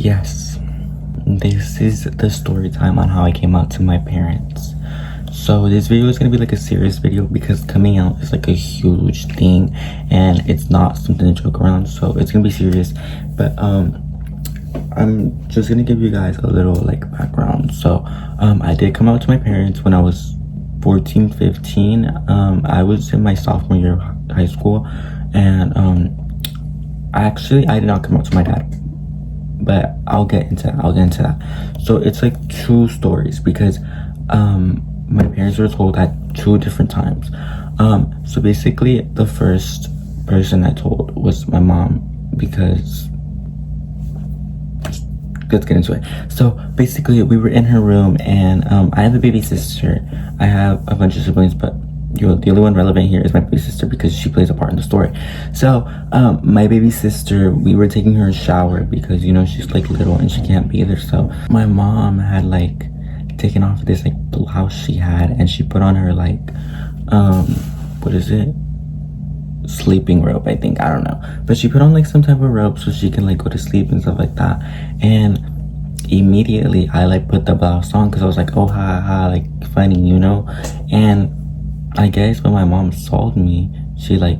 Yes, this is the story time on how I came out to my parents. So this video is gonna be like a serious video because coming out is like a huge thing and it's not something to joke around. So it's gonna be serious, but I'm just gonna give you guys a little like background. So I did come out to my parents when I was 14, 15. I was in my sophomore year of high school, and I did not come out to my dad, but I'll get into that. So it's like two stories because my parents were told at two different times. So basically the first person I told was my mom, because let's get into it. So basically we were in her room, and I have a baby sister. I have a bunch of siblings, but the only one relevant here is my baby sister because she plays a part in the story. So my baby sister, we were taking her a shower because she's like little and she can't be there. So my mom had like taken off this like blouse she had, and she put on her like what is it, sleeping robe, I think, I don't know, but she put on like some type of robe so she can like go to sleep and stuff like that. And immediately I like put the blouse on because I was like, oh ha ha, like funny, and I guess when my mom saw me, she was like,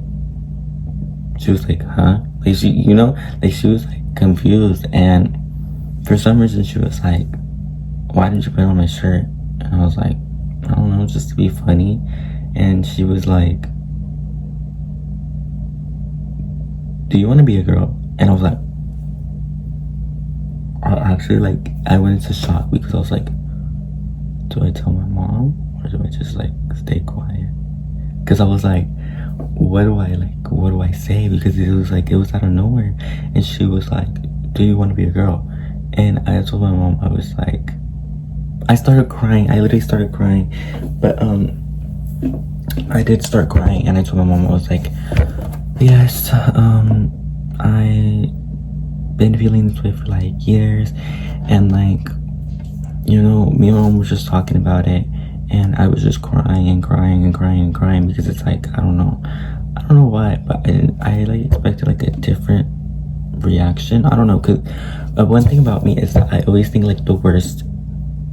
huh? Like she was like confused, and for some reason she was like, why did you put on my shirt? And I was like, I don't know, just to be funny. And she was like, do you want to be a girl? And I was like, I went into shock because I was like, do I tell my mom or do I just like stay quiet? Because I was like, what do I say? Because it was out of nowhere. And she was like, do you want to be a girl? And I told my mom, I was like, I started crying. I literally started crying. But I did start crying, and I told my mom, I was like, yes, I been feeling this way for like years, and like me and my mom was just talking about it, and I was just crying and crying and crying and crying because it's like I don't know why, but I like expected like a different reaction. I don't know, because one thing about me is that I always think like the worst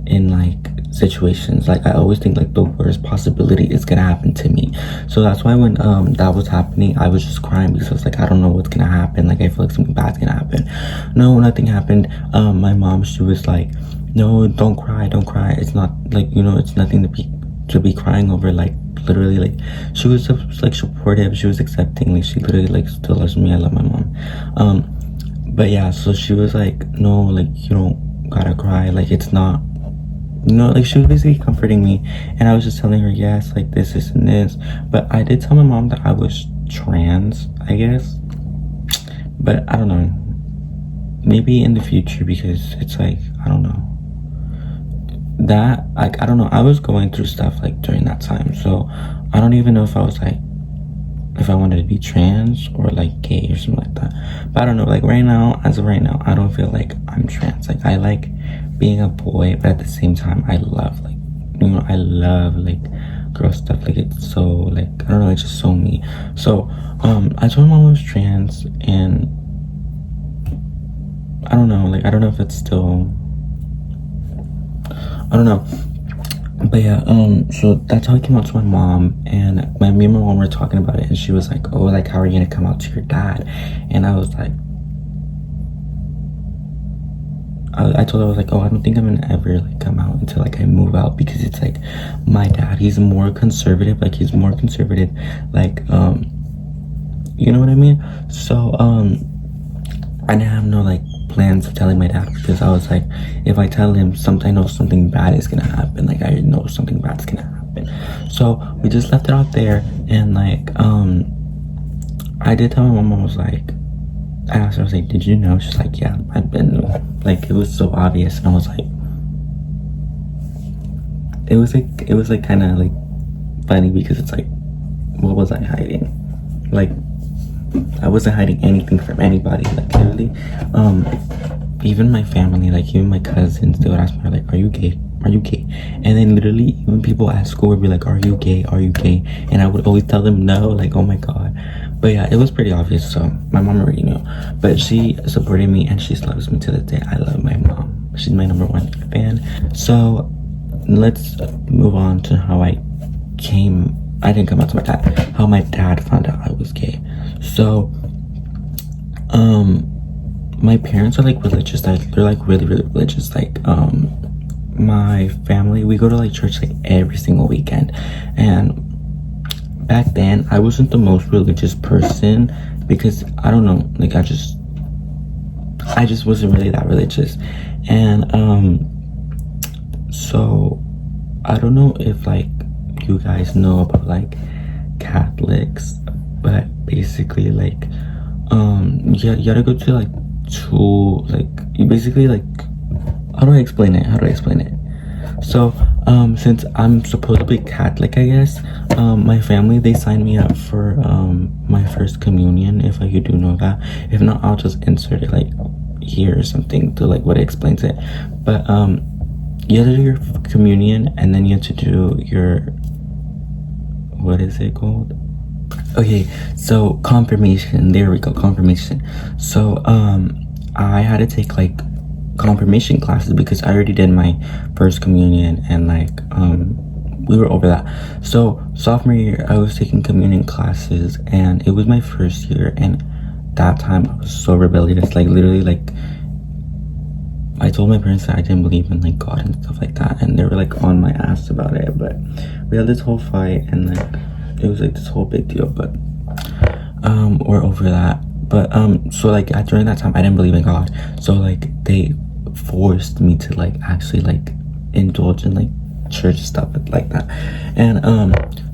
in like situations. Like I always think like the worst possibility is gonna happen to me. So that's why when that was happening, I was just crying because I was like, I don't know what's gonna happen. Like I feel like something bad's gonna happen. No, nothing happened. My mom, she was like, no, don't cry. It's not like it's nothing to be crying over. Like literally, like she was just like supportive. She was accepting. Like she literally like still loves me. I love my mom. But yeah, so she was like, no, like you don't gotta cry. Like it's not. Like she was basically comforting me, and I was just telling her, yes, like this and this. But I did tell my mom that I was trans, I guess. But I don't know. Maybe in the future, because it's like, I don't know. That, like, I don't know. I was going through stuff like during that time. So I don't even know if I was like, if I wanted to be trans or like gay or something like that. But I don't know. Like right now, as of right now, I don't feel like I'm trans. Like I like being a boy, but at the same time I love like I love like girl stuff. Like it's so like I don't know, it's just so me. So I told my mom I was trans, and I don't know, like I don't know if it's still, I don't know. But yeah, so that's how I came out to my mom, and me and my mom were talking about it, and she was like, oh, like how are you gonna come out to your dad? And I was like, I told her, I was like, oh, I don't think I'm gonna ever like come out until like I move out, because it's like my dad, he's more conservative, like you know what I mean? So I didn't have no like plans of telling my dad, because I was like, if I tell him something, I know something bad is gonna happen. Like I know something bad's gonna happen. So we just left it out there, and like I did tell my mom, I was like, I asked her, I was like, did you know? She's like, yeah, I've been, like, it was so obvious. And I was like, it was like kind of like funny, because it's like, what was I hiding? Like I wasn't hiding anything from anybody. Like literally, even my family, like even my cousins, they would ask me like, are you gay? And then literally even people at school would be like, are you gay? And I would always tell them no. Like, oh my god. But yeah, it was pretty obvious, so my mom already knew. But she supported me and she loves me to this day. I love my mom. She's my number one fan. So let's move on to how I didn't come out to my dad. How my dad found out I was gay. So, my parents are like religious. They're like really, really religious. Like, my family, we go to like church like every single weekend. And back then I wasn't the most religious person because I don't know, like I just wasn't really that religious. And so I don't know if like you guys know about like Catholics, but basically like you gotta go to like two, like you basically like, how do I explain it? So, since I'm supposedly Catholic, I guess, my family, they signed me up for, my first communion, if you do know that. If not, I'll just insert it, like, here or something to, like, what it explains it. But, you have to do your communion, and then you have to do your, what is it called? Okay, so confirmation. There we go, confirmation. So, I had to take, like, confirmation classes because I already did my first communion and like we were over that. So sophomore year I was taking communion classes and it was my first year, and that time I was so rebellious, like literally like I told my parents that I didn't believe in like God and stuff like that, and they were like on my ass about it. But we had this whole fight and like it was like this whole big deal, but we're over that. But so like during that time I didn't believe in God, so like they forced me to like actually like indulge in like church stuff like that. And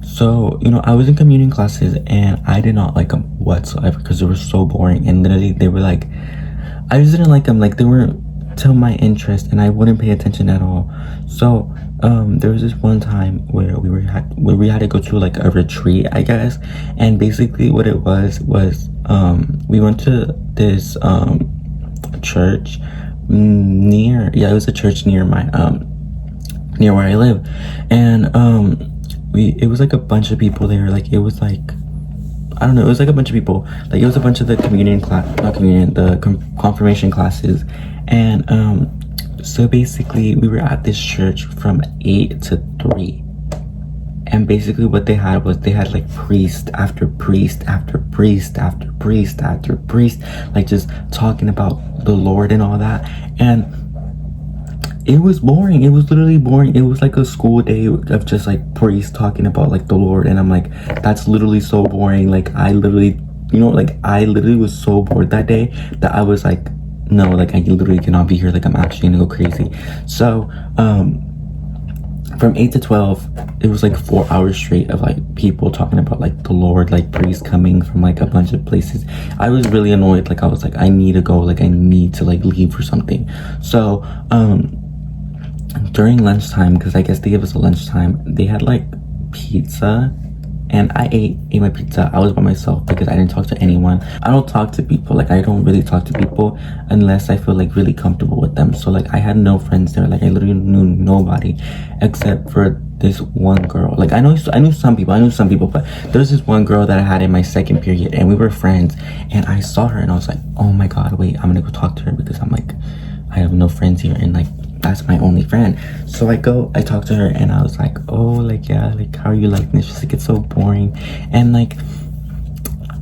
so you know, I was in communion classes and I did not like them whatsoever because they were so boring, and literally they were like, I just didn't like them, like they weren't to my interest and I wouldn't pay attention at all. So there was this one time where we had to go to like a retreat, I guess, and basically what it was we went to this church it was a church near my near where I live, and it was like a bunch of people there. Like it was like, I don't know, it was like a bunch of people, like it was a bunch of the confirmation classes. And so basically we were at this church from 8 to 3, and basically what they had was they had like priest after priest after priest after priest after priest, like just talking about the Lord and all that. And it was boring. It was literally boring. It was like a school day of just like priests talking about like the Lord, and I'm like, that's literally so boring. Like I literally was so bored that day that I was like, no, like I literally cannot be here, like I'm actually gonna go crazy. So from 8 to 12 it was like 4 hours straight of like people talking about like the Lord, like priests coming from like a bunch of places. I was really annoyed. Like I was like, I need to go, like I need to like leave or something. So during lunchtime, because I guess they gave us a lunchtime, they had like pizza, and I ate my pizza. I was by myself because I didn't talk to anyone. I don't talk to people. Like I don't really talk to people unless I feel like really comfortable with them. So like I had no friends there. Like I literally knew nobody except for this one girl. Like I knew some people, but there's this one girl that I had in my second period, and we were friends. And I saw her and I was like, oh my god, wait, I'm gonna go talk to her because I'm like, I have no friends here, and like that's my only friend. So I talked to her and I was like, oh, like yeah, like how are you liking this? She's like, it's so boring. And like,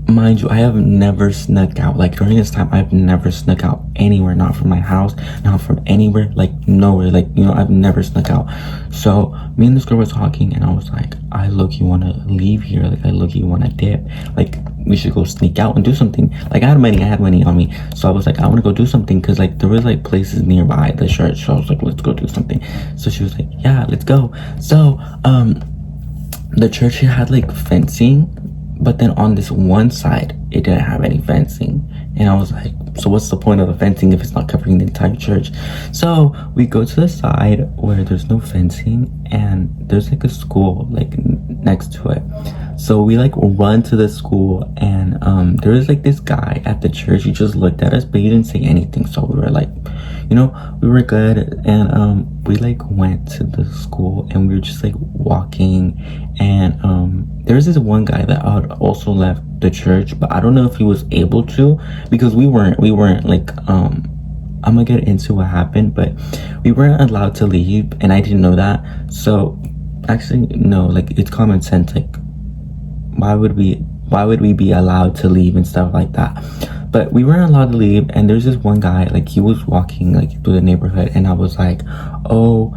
mind you, I have never snuck out. Like during this time I've never snuck out anywhere, not from my house, not from anywhere, like nowhere. Like, you know, I've never snuck out. So me and this girl were talking and I was like, I low-key want to leave here, like I low-key want to dip, like we should go sneak out and do something. Like I had money on me, so I was like, I want to go do something, because like there was like places nearby the church. So I was like, let's go do something. So she was like, yeah, let's go. So the church had like fencing, but then on this one side it didn't have any fencing, and I was like, so what's the point of the fencing if it's not covering the entire church? So we go to the side where there's no fencing, and there's like a school like next to it. So we like run to the school, and there was like this guy at the church. He just looked at us, but he didn't say anything. So we were like, you know, we were good. And we like went to the school and we were just like walking. And there was this one guy that had also left the church, but I don't know if he was able to, because we weren't like I'm gonna get into what happened, but we weren't allowed to leave, and I didn't know that. So actually, no, like it's common sense. Like, why would we be allowed to leave and stuff like that? But we weren't allowed to leave, and there's this one guy, like he was walking like through the neighborhood, and I was like, oh,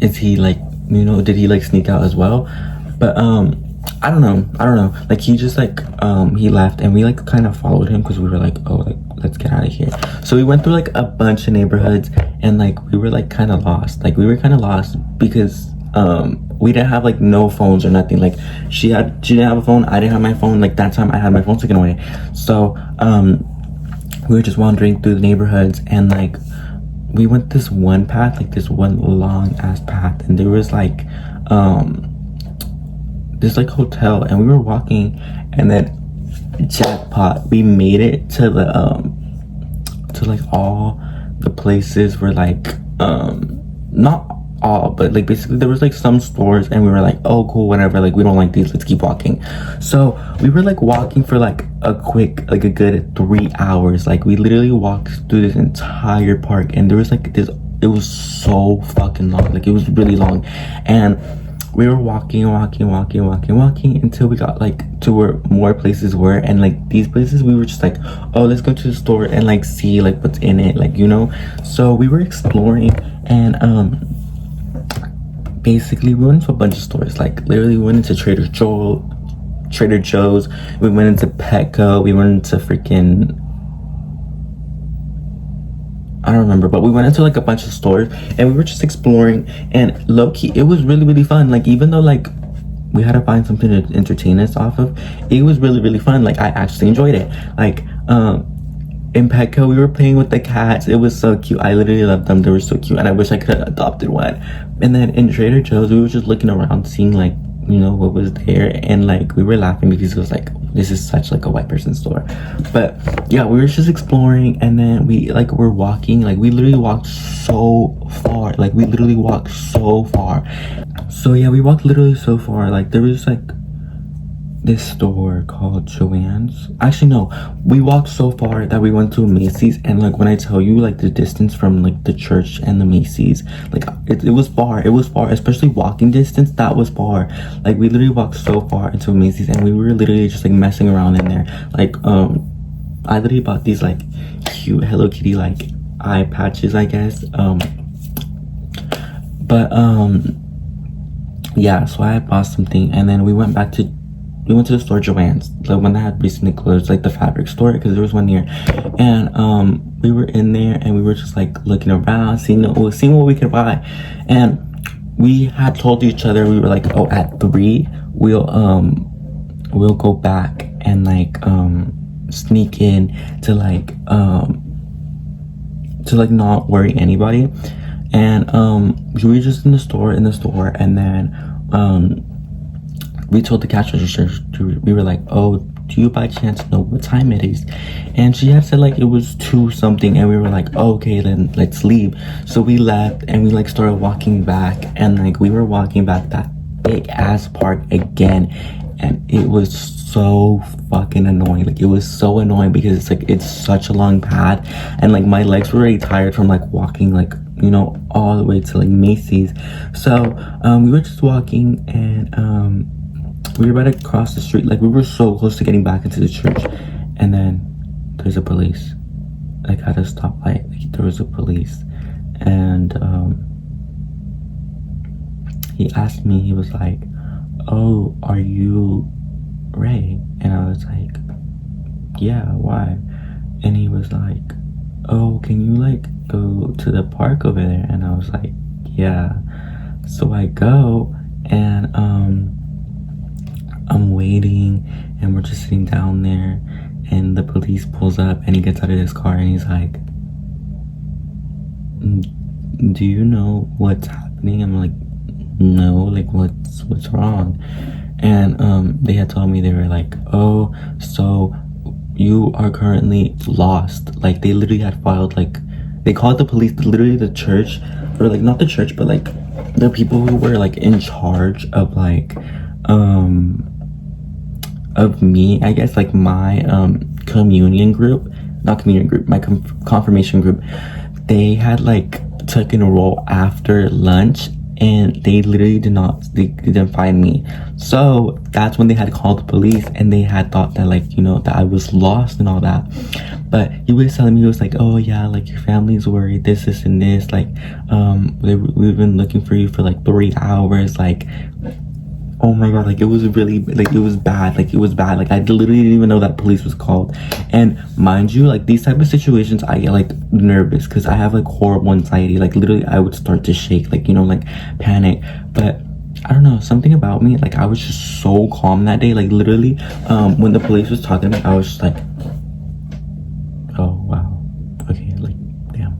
is he like, did he like sneak out as well? But I don't know. Like he just like he left, and we like kind of followed him because we were like, oh, like let's get out of here. So we went through like a bunch of neighborhoods, and like we were like kind of lost. Like we were kind of lost because we didn't have like no phones or nothing. Like she didn't have a phone, I didn't have my phone. Like that time I had my phone taken away. So we were just wandering through the neighborhoods, and like we went this one path, like this one long ass path, and there was like this like hotel, and we were walking, and then jackpot, we made it to the to like all the places where like not all, but like basically there was like some stores, and we were like, oh cool, whatever, like we don't like these, let's keep walking. So we were like walking for like a good 3 hours. Like we literally walked through this entire park, and there was like this, it was so fucking long, like it was really long. And we were walking until we got like to where more places were, and like these places we were just like, oh, let's go to the store and like see like what's in it, like, so we were exploring. And basically we went to a bunch of stores, like literally we went into Trader Joe's, we went into Petco, we went into freaking, I don't remember, but we went into like a bunch of stores, and we were just exploring. And low-key, it was really, really fun. Like even though like we had to find something to entertain us off of, it was really, really fun. Like I actually enjoyed it. Like in Petco, we were playing with the cats. It was so cute. I literally loved them. They were so cute, and I wish I could have adopted one. And then in Trader Joe's, we were just looking around, seeing like, what was there, and like we were laughing because it was like, this is such like a white person store. But yeah, we were just exploring, and then we like were walking, like we literally walked so far. So yeah, we walked literally so far. Like there was like this store called Joann's. Actually no, we walked so far that we went to a Macy's, and like when I tell you like the distance from like the church and the Macy's, like it was far, especially walking distance, that was far. Like we literally walked so far into a Macy's, and we were literally just like messing around in there. Like I literally bought these like cute Hello Kitty like eye patches, I guess. But yeah, so I bought something, and then we went to the store, Joann's, the one that had recently closed, like the fabric store, because there was one near. And we were in there, and we were just like looking around, seeing what we could buy. And we had told each other, we were like, oh, at 3 we'll go back and like sneak in to like not worry anybody. And we were just in the store, and then we told the cash register, we were like, oh, do you by chance know what time it is? And she had said like it was 2 something, and we were like, oh, okay, then let's leave. So we left, and we like started walking back, and like we were walking back that big ass park again, and it was so fucking annoying. Like it was so annoying because it's like, it's such a long path, and like my legs were already tired from like walking like, all the way to like Macy's. So we were just walking, and we were about to cross the street. Like we were so close to getting back into the church, and then there's a police, like at a stoplight. Like there was a police, and he asked me, he was like, oh, are you Ray? And I was like, yeah, why? And he was like, oh, can you like go to the park over there? And I was like, yeah. So I go, and I'm waiting, and we're just sitting down there, and the police pulls up, and he gets out of his car, and he's like, do you know what's happening? I'm like, no, like what's wrong? And they had told me, they were like, oh, so you are currently lost. Like, they literally had filed, like, they called the police, literally the church, or like not the church, but like the people who were like in charge of like of me, I guess, like my communion group, not communion group, my confirmation group. They had like taken a roll after lunch, and they literally they didn't find me. So that's when they had called the police, and they had thought that, like, you know, that I was lost and all that. But he was telling me, he was like, oh yeah, like your family's worried, this and this, like we've been looking for you for like 3 hours, like, oh my god, like it was really, like it was bad, like it was bad. Like I literally didn't even know that police was called. And mind you, like these type of situations, I get like nervous because I have like horrible anxiety. Like literally I would start to shake, like, you know, like panic. But I don't know, something about me, like I was just so calm that day. Like literally when the police was talking to me, I was just like, oh wow, okay, like damn.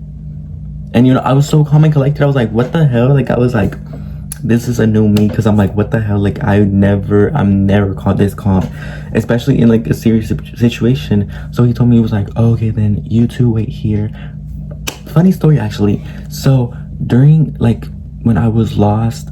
And you know, I was so calm and collected. I was like, what the hell? Like I was like, this is a new me, because I'm like, what the hell? Like I'm never caught this calm, especially in like a serious situation. So he told me, he was like, oh, okay, then you two wait here. Funny story actually. So during like when I was lost,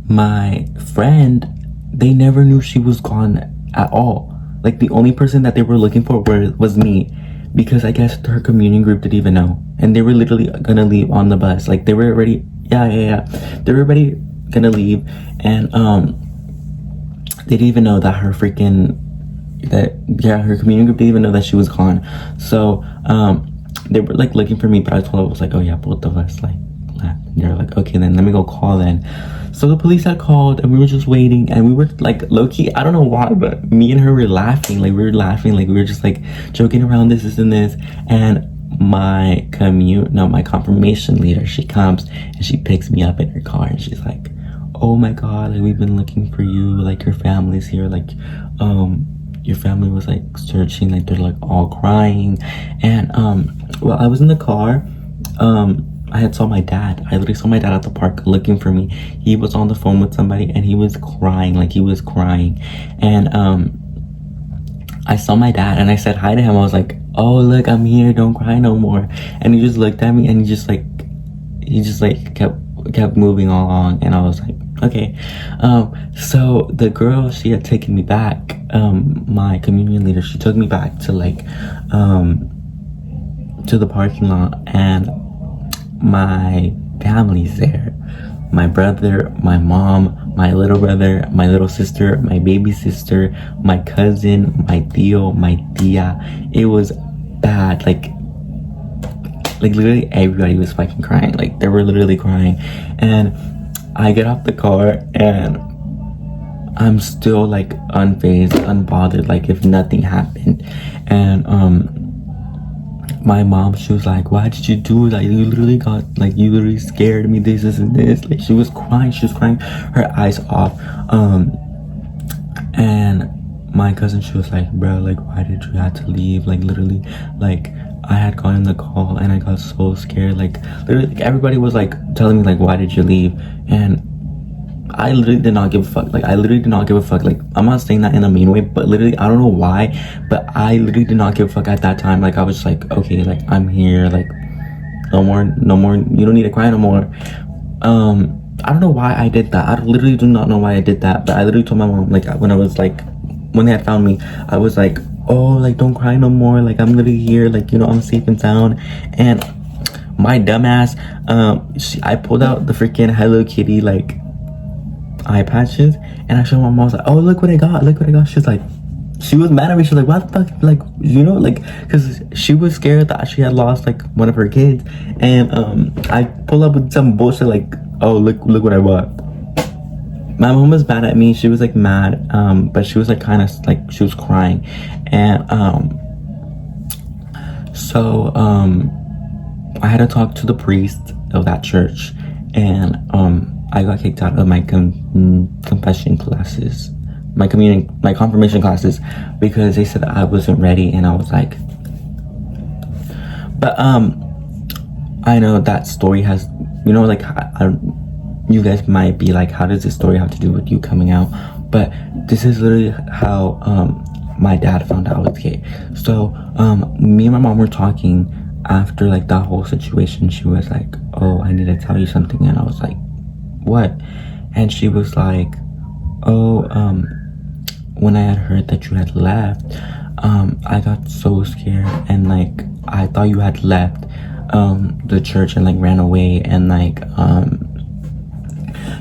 my friend, they never knew she was gone at all. Like the only person that they were looking for was me, because I guess her communion group didn't even know, and they were literally gonna leave on the bus. Like they were already, they were already gonna leave, and they didn't even know that her her communion group didn't even know that she was gone. So they were like looking for me, but I told her, I was like, oh yeah, both of us like left. And they're like, okay, then let me go call then. So the police had called, and we were just waiting, and we were like low-key, I don't know why, but me and her were laughing. Like we were laughing, like we were just like joking around, this and this. And my confirmation leader, she comes and she picks me up in her car, and she's like, oh my god, like we've been looking for you, like your family's here, like your family was like searching, like they're like all crying. And well, I was in the car, I had saw my dad. I literally saw my dad at the park looking for me. He was on the phone with somebody, and he was crying, like he was crying. And I saw my dad, and I said hi to him. I was like, oh look, I'm here, don't cry no more. And he just looked at me, and he just kept moving along. And I was like, okay. So the girl, she had taken me back, my communion leader, she took me back to like to the parking lot, and my family's there. My brother, my mom, my little brother, my little sister, my baby sister, my cousin, my tío, my tía. It was bad. Like literally everybody was fucking crying. Like they were literally crying. And I get off the car, and I'm still like unfazed, unbothered, like if nothing happened. And my mom, she was like, why did you do that? You literally scared me, this and this. Like she was crying her eyes off. And my cousin, she was like, bro, like why did you have to leave? Like literally, like I had gotten the call, and I got so scared. Like literally, like, everybody was like telling me like, why did you leave? And I literally did not give a fuck. Like I literally did not give a fuck. Like I'm not saying that in a mean way, but literally I don't know why, but I literally did not give a fuck at that time. Like I was just like, okay, like I'm here, like no more, you don't need to cry no more. I don't know why I did that. I literally do not know why I did that, but I literally told my mom, like when they had found me, I was like, oh, like don't cry no more, like I'm literally here, like, you know, I'm safe and sound. And my dumbass, I pulled out the freaking Hello Kitty like eye patches, and I showed my mom. I was like, oh, look what I got. She's like, she was mad at me. She's like, what the fuck? Like, you know, like, because she was scared that she had lost like one of her kids. And I pulled up with some bullshit like, oh, look what I bought. My mom was mad at me. She was like mad, but she was like kind of like, she was crying. And so I had to talk to the priest of that church, and I got kicked out of my confession classes, my confirmation classes, because they said that I wasn't ready. And I was like, but I know that story has, you know, like you guys might be like, how does this story have to do with you coming out? But this is literally how my dad found out I was gay. So me and my mom were talking after like that whole situation. She was like, oh, I need to tell you something. And I was like, what? And she was like, oh, when I had heard that you had left, I got so scared, and like I thought you had left the church and like ran away, and like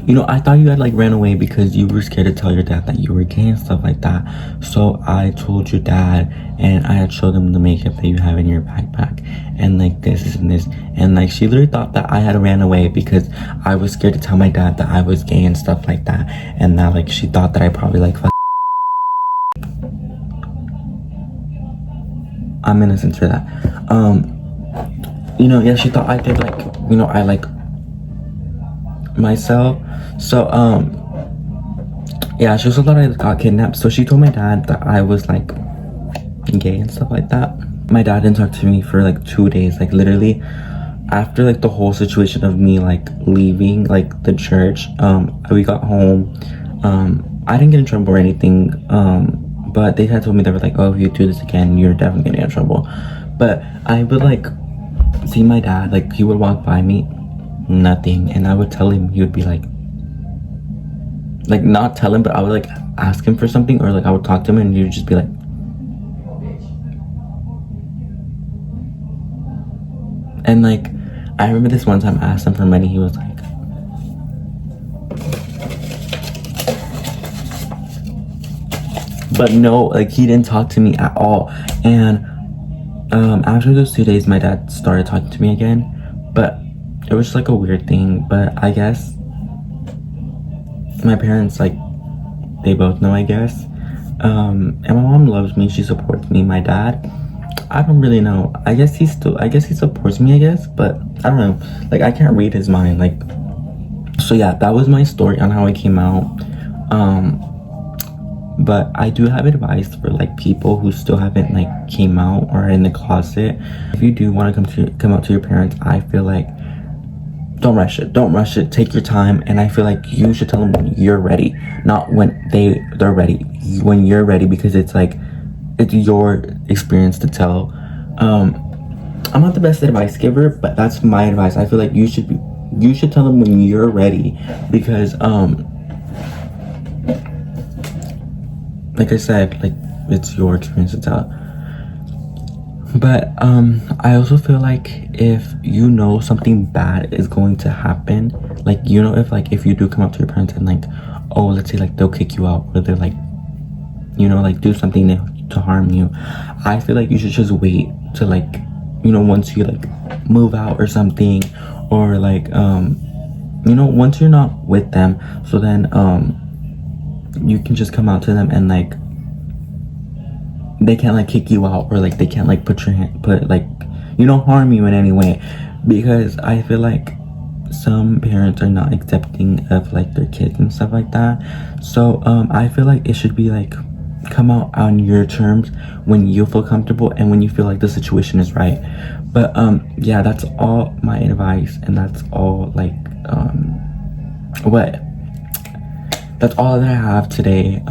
you know, I thought you had like ran away because you were scared to tell your dad that you were gay and stuff like that. So I told your dad, and I had showed him the makeup that you have in your backpack, and like this and this, and like she literally thought that I had ran away because I was scared to tell my dad that I was gay and stuff like that. And now like she thought that I probably like I'm innocent for that. You know, yeah, she thought I did like, you know, I like myself. So yeah, she also thought I got kidnapped. So she told my dad that I was like gay and stuff like that. My dad didn't talk to me for like 2 days, like literally after like the whole situation of me like leaving like the church. We got home. I didn't get in trouble or anything, but they had told me, they were like, oh, if you do this again, you're definitely gonna get in trouble. But I would like see my dad, like he would walk by me, nothing, and I would tell him, he would be like not tell him, but I would like ask him for something, or like I would talk to him and he would just be like, and like I remember this one time I asked him for money, he was like, but no, like he didn't talk to me at all. And after those 2 days my dad started talking to me again, but it was just like a weird thing. But I guess my parents, like, they both know, I guess. And my mom loves me, she supports me. My dad, I don't really know, I guess he supports me, I guess, but I don't know, like I can't read his mind. Like, so yeah, that was my story on how I came out. But I do have advice for like people who still haven't like came out or are in the closet. If you do want to come out to your parents, I feel like don't rush it, take your time. And I feel like you should tell them when you're ready, not when they're ready, when you're ready, because it's like, it's your experience to tell. I'm not the best advice giver, but that's my advice. I feel like you should tell them when you're ready, because like I said, like it's your experience to tell. But I also feel like if you know something bad is going to happen, like, you know, if you do come up to your parents and like, oh, let's say like they'll kick you out, or they're like, you know, like do something to harm you, I feel like you should just wait to like, you know, once you like move out or something, or like you know, once you're not with them, so then you can just come out to them, and like they can't like kick you out, or like they can't like put like, you know, harm you in any way. Because I feel like some parents are not accepting of like their kids and stuff like that. So I feel like it should be like, come out on your terms when you feel comfortable and when you feel like the situation is right. But yeah, that's all my advice, and that's all like that's all that I have today.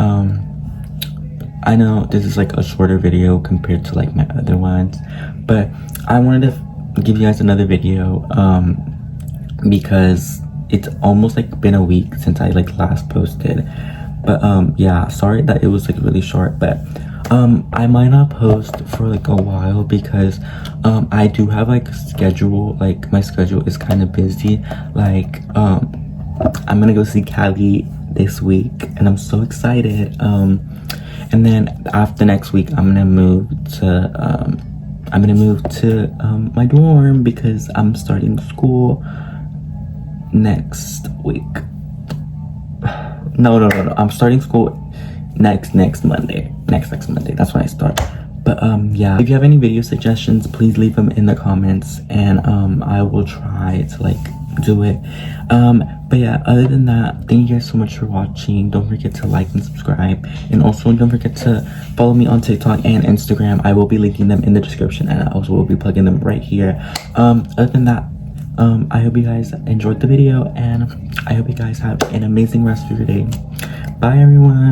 I know this is like a shorter video compared to like my other ones, but I wanted to give you guys another video because it's almost like been a week since I like last posted. But yeah, sorry that it was like really short, but I might not post for like a while, because I do have like a schedule, like my schedule is kind of busy. Like I'm gonna go see Cali this week, and I'm so excited. And then after next week, I'm gonna move to my dorm, because I'm starting school next week. No, I'm starting school next Monday. Next Monday, that's when I start. But yeah, if you have any video suggestions, please leave them in the comments, and I will try to like do it. But yeah, other than that, thank you guys so much for watching. Don't forget to like and subscribe, and also don't forget to follow me on TikTok and Instagram. I will be linking them in the description, and I also will be plugging them right here. Other than that, I hope you guys enjoyed the video, and I hope you guys have an amazing rest of your day. Bye everyone.